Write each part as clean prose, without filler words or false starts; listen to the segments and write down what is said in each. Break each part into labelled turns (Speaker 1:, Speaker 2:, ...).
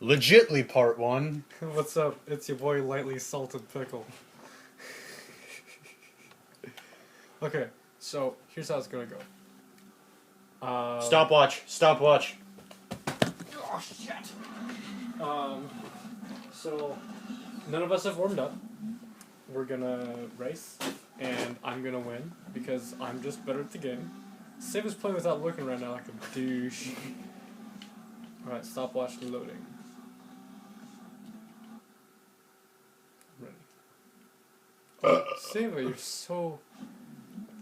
Speaker 1: Legitly part 1.
Speaker 2: What's up? It's your boy Lightly Salted Pickle. Okay, so here's how it's gonna go.
Speaker 1: Stopwatch. Stopwatch.
Speaker 2: Oh shit! So none of us have warmed up. We're gonna race, and I'm gonna win because I'm just better at the game. Seva is playing without looking right now like a douche. Alright, stopwatch loading. Ready. Seva, you're so...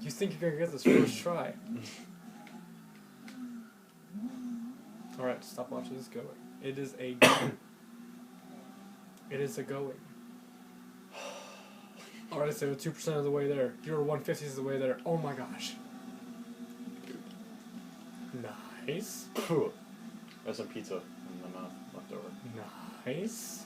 Speaker 2: You think you're gonna get this first try. Alright, stopwatch is going. It is a going. It is a going. Alright, Seva, 2% of the way there. You're 1/50 of the way there. Oh my gosh. Nice.
Speaker 1: There's some pizza in my mouth left over.
Speaker 2: Nice.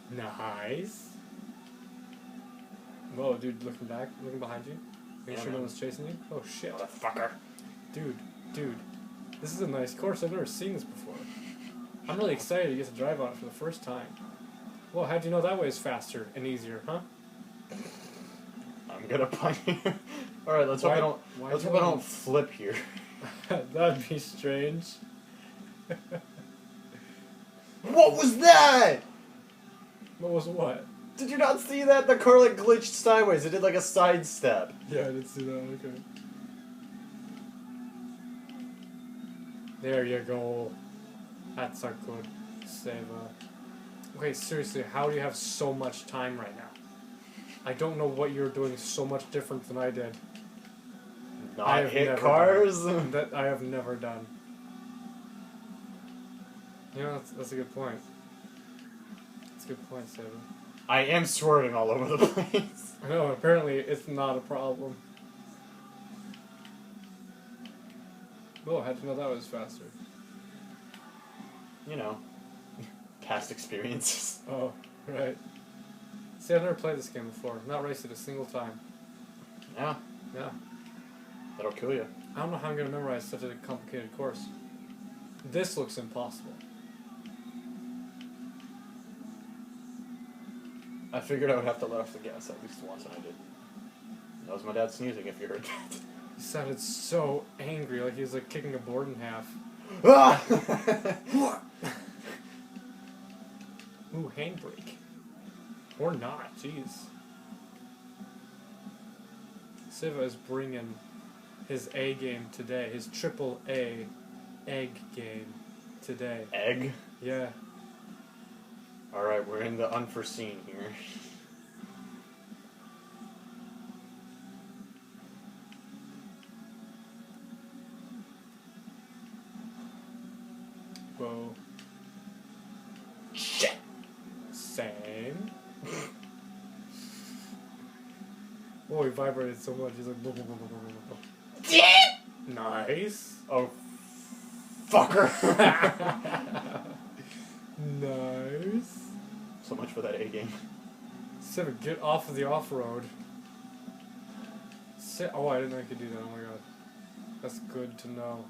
Speaker 2: Nice. Whoa, dude, looking back, looking behind you. Make sure no one's chasing you. Oh shit.
Speaker 1: Motherfucker.
Speaker 2: Dude. This is a nice course. I've never seen this before. I'm really excited to get to drive on it for the first time. Well, how'd you know that way is faster and easier, huh?
Speaker 1: I'm gonna punt here. Alright, let's hope I don't flip here.
Speaker 2: That'd be strange.
Speaker 1: What was that?
Speaker 2: What was what?
Speaker 1: Did you not see that? The car like glitched sideways. It did like a sidestep.
Speaker 2: Yeah, I did see that. Okay. There you go. That's a good save. Okay, seriously, how do you have so much time right now? I don't know what you're doing so much different than I did.
Speaker 1: Not hit cars?
Speaker 2: That I have never done. You know, that's a good point. That's a good point, Seva.
Speaker 1: I am swerving all over the place.
Speaker 2: I know, apparently it's not a problem. Oh, how'd you know that was faster?
Speaker 1: You know, past experiences.
Speaker 2: Oh, right. See, I've never played this game before. Not raced it a single time.
Speaker 1: Yeah.
Speaker 2: Yeah.
Speaker 1: That'll kill you.
Speaker 2: I don't know how I'm going to memorize such a complicated course. This looks impossible.
Speaker 1: I figured I would have to let off the gas at least once, and I did. That was my dad sneezing, if you heard that.
Speaker 2: He sounded so angry, like he was like kicking a board in half.
Speaker 1: Ah!
Speaker 2: Ooh, handbrake. Or not, jeez. Seva is bringing his A game today, his triple A egg game today.
Speaker 1: Egg?
Speaker 2: Yeah.
Speaker 1: Alright, we're in the unforeseen here.
Speaker 2: Whoa.
Speaker 1: Shit!
Speaker 2: Same. Oh, he vibrated so much, he's like... Blah, blah, blah, blah, blah, blah. Nice.
Speaker 1: Oh, fucker!
Speaker 2: Nice.
Speaker 1: So much for that A game.
Speaker 2: Seva, get off of the off-road. Oh, I didn't know you could do that. Oh my god. That's good to know.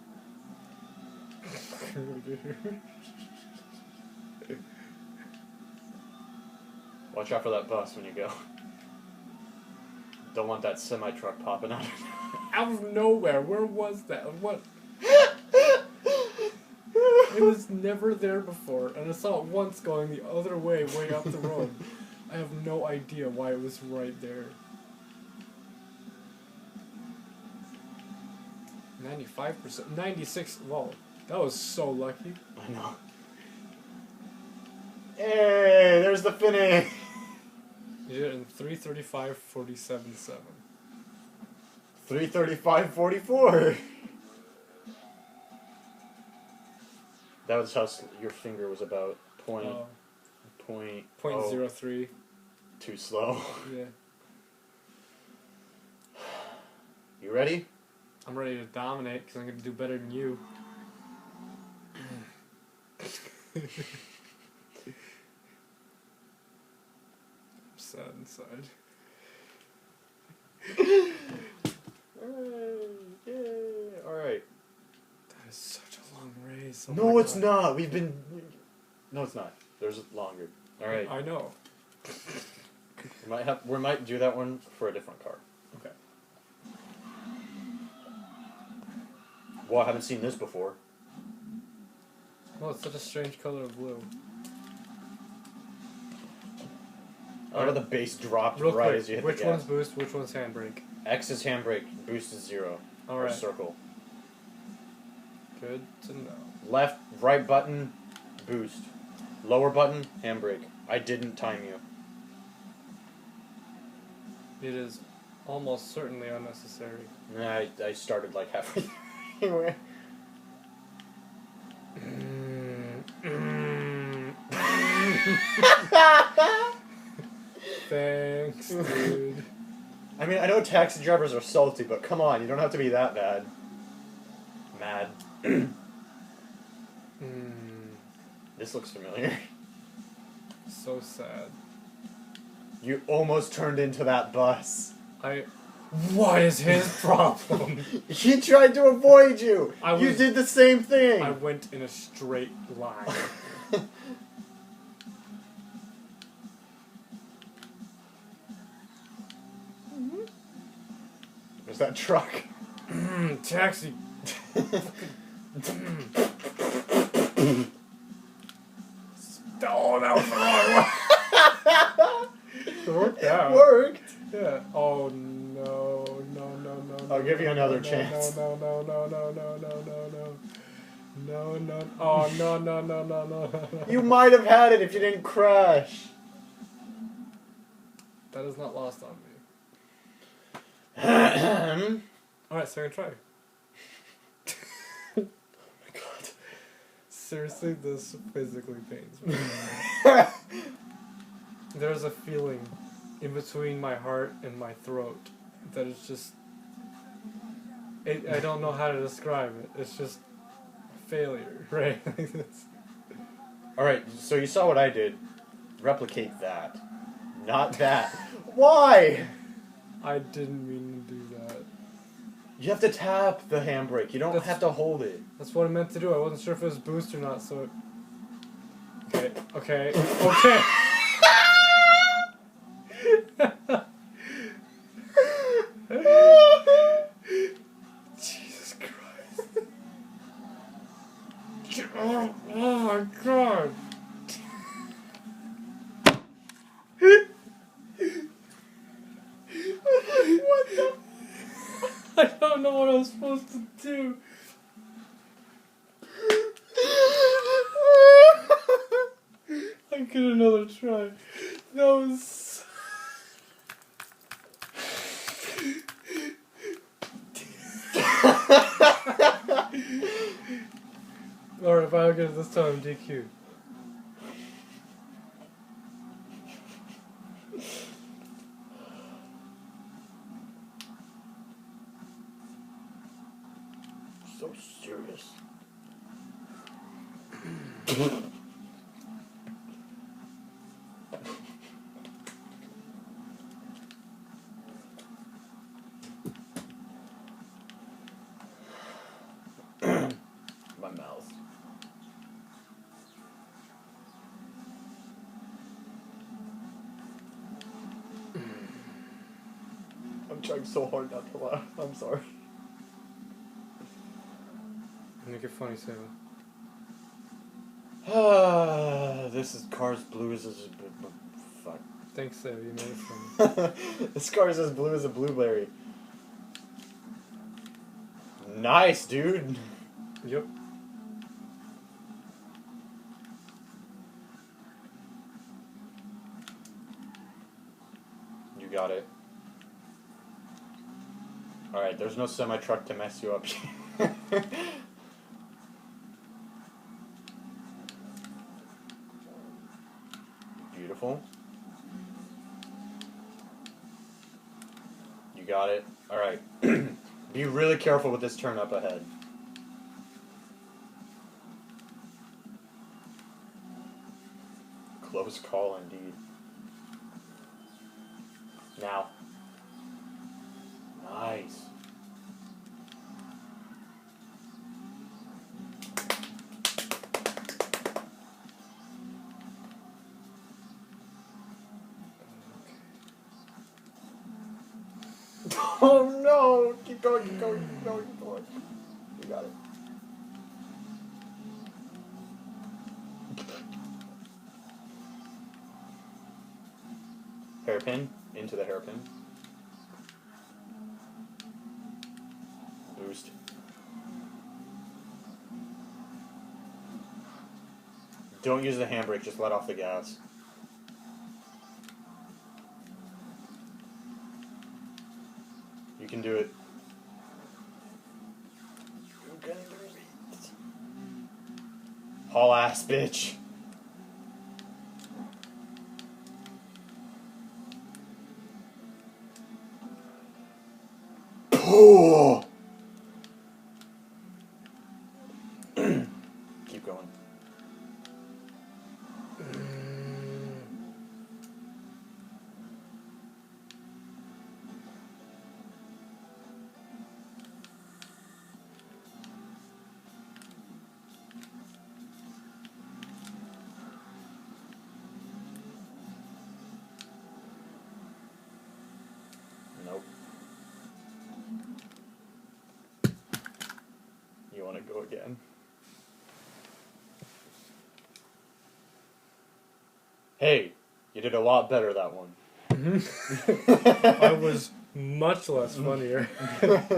Speaker 1: Watch out for that bus when you go. Don't want that semi-truck popping out.
Speaker 2: Out of nowhere. Where was that? What? It was never there before, and I saw it once going the other way up the road. I have no idea why it was right there. 95%. 96. Whoa. That was so lucky.
Speaker 1: I know. Hey, there's the finish!
Speaker 2: You did it in 3:35:47.7.
Speaker 1: 3:35:44. That was how your finger was about point
Speaker 2: 0.03.
Speaker 1: Too slow.
Speaker 2: Yeah.
Speaker 1: You ready?
Speaker 2: I'm ready to dominate because I'm going to do better than you. I'm sad inside.
Speaker 1: Alright.
Speaker 2: That is such a long race. Oh
Speaker 1: No, it's not. We've been No, it's not. There's longer. All right.
Speaker 2: I know.
Speaker 1: We might do that one for a different car.
Speaker 2: Okay.
Speaker 1: Well, I haven't seen this before.
Speaker 2: Well, it's such a strange color of blue.
Speaker 1: I love how the bass dropped
Speaker 2: Real
Speaker 1: right
Speaker 2: quick,
Speaker 1: as you hit
Speaker 2: which
Speaker 1: the gas.
Speaker 2: one's boost, which one's handbrake?
Speaker 1: X is handbrake, boost is 0.
Speaker 2: All
Speaker 1: Or
Speaker 2: right.
Speaker 1: circle.
Speaker 2: Good to know.
Speaker 1: Left, right button, boost. Lower button, handbrake. I didn't time you.
Speaker 2: It is almost certainly unnecessary.
Speaker 1: Nah, I started like halfway anyway.
Speaker 2: Thanks, dude.
Speaker 1: I mean, I know taxi drivers are salty, but come on, you don't have to be that bad. Mad. This looks familiar.
Speaker 2: So sad.
Speaker 1: You almost turned into that bus.
Speaker 2: What is his problem?
Speaker 1: He tried to avoid you! You
Speaker 2: was-
Speaker 1: did the same thing!
Speaker 2: I went in a straight line.
Speaker 1: There's that truck.
Speaker 2: Taxi. Oh, that was the wrong one. It worked out.
Speaker 1: It worked!
Speaker 2: Yeah. Oh no, no, no, no.
Speaker 1: I'll give you another
Speaker 2: no,
Speaker 1: chance.
Speaker 2: No, no, no, no, no, no, no, no. No, no. Oh, no, no, no, no, no, no.
Speaker 1: You might have had it if you didn't crash.
Speaker 2: That is not lost on me.
Speaker 1: Oh
Speaker 2: Alright, second try.
Speaker 1: my god.
Speaker 2: Seriously, this physically pains me. There's a feeling in between my heart and my throat that it's just... I don't know how to describe it. It's just failure, right?
Speaker 1: Alright, so you saw what I did. Replicate that. Not that. Why?
Speaker 2: I didn't mean to do that.
Speaker 1: You have to tap the handbrake. You don't have to hold it.
Speaker 2: That's what I meant to do. I wasn't sure if it was boost or not, so... Okay, okay, okay! Jesus Christ. Oh my god.
Speaker 1: What the?
Speaker 2: I don't know what I was supposed to do. I get another try. That was... Alright, if I don't get it this time, DQ.
Speaker 1: So serious. My mouth. I'm trying so hard not to laugh. I'm sorry.
Speaker 2: Make it funny, Seva.
Speaker 1: This is car's blue as a... Fuck.
Speaker 2: Thanks, Seva. You made it funny.
Speaker 1: This car's as blue as a blueberry. Nice, dude.
Speaker 2: Yep.
Speaker 1: You got it. Alright, there's no semi-truck to mess you up. Beautiful. You got it. Alright. Be really careful with this turn up ahead. Close call indeed. Now. Nice. Oh no! Keep going, keep going, keep going, keep going. You got it. Hairpin, into the hairpin. Boost. Don't use the handbrake, just let off the gas. You can do it. You can do it. Haul ass, bitch. Oh! Keep going. Nope. You want to go again? Hey, you did a lot better that one.
Speaker 2: I was much less funnier.
Speaker 1: I'm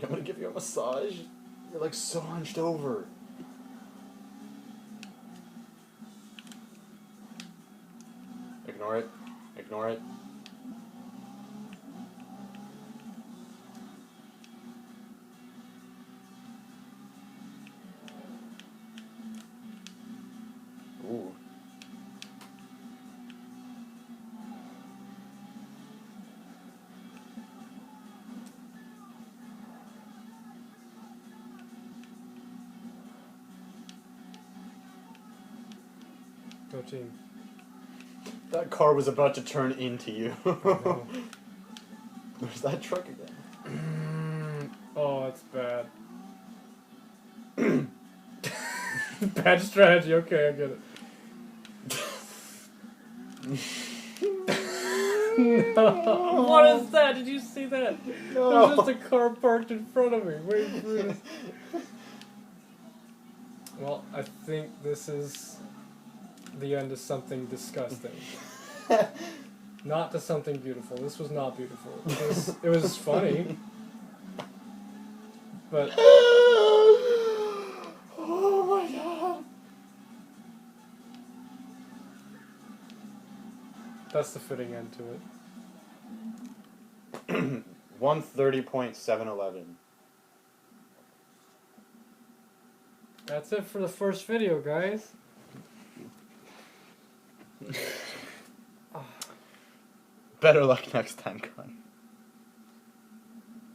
Speaker 1: gonna give you a massage. You're like so hunched over. Ignore it. Ignore it. Ooh.
Speaker 2: Go team.
Speaker 1: That car was about to turn into you. There's that truck again.
Speaker 2: Oh, it's bad. Bad strategy, okay, I get it. No. What is that? Did you see that?
Speaker 1: No.
Speaker 2: There was just a car parked in front of me. Waiting for this. Well, I think this is the end of something disgusting. Not to something beautiful. This was not beautiful. It was funny. But
Speaker 1: oh my god.
Speaker 2: that's the fitting end to it.
Speaker 1: 130.711.
Speaker 2: That's it for the first video, guys.
Speaker 1: Better luck next time, Con.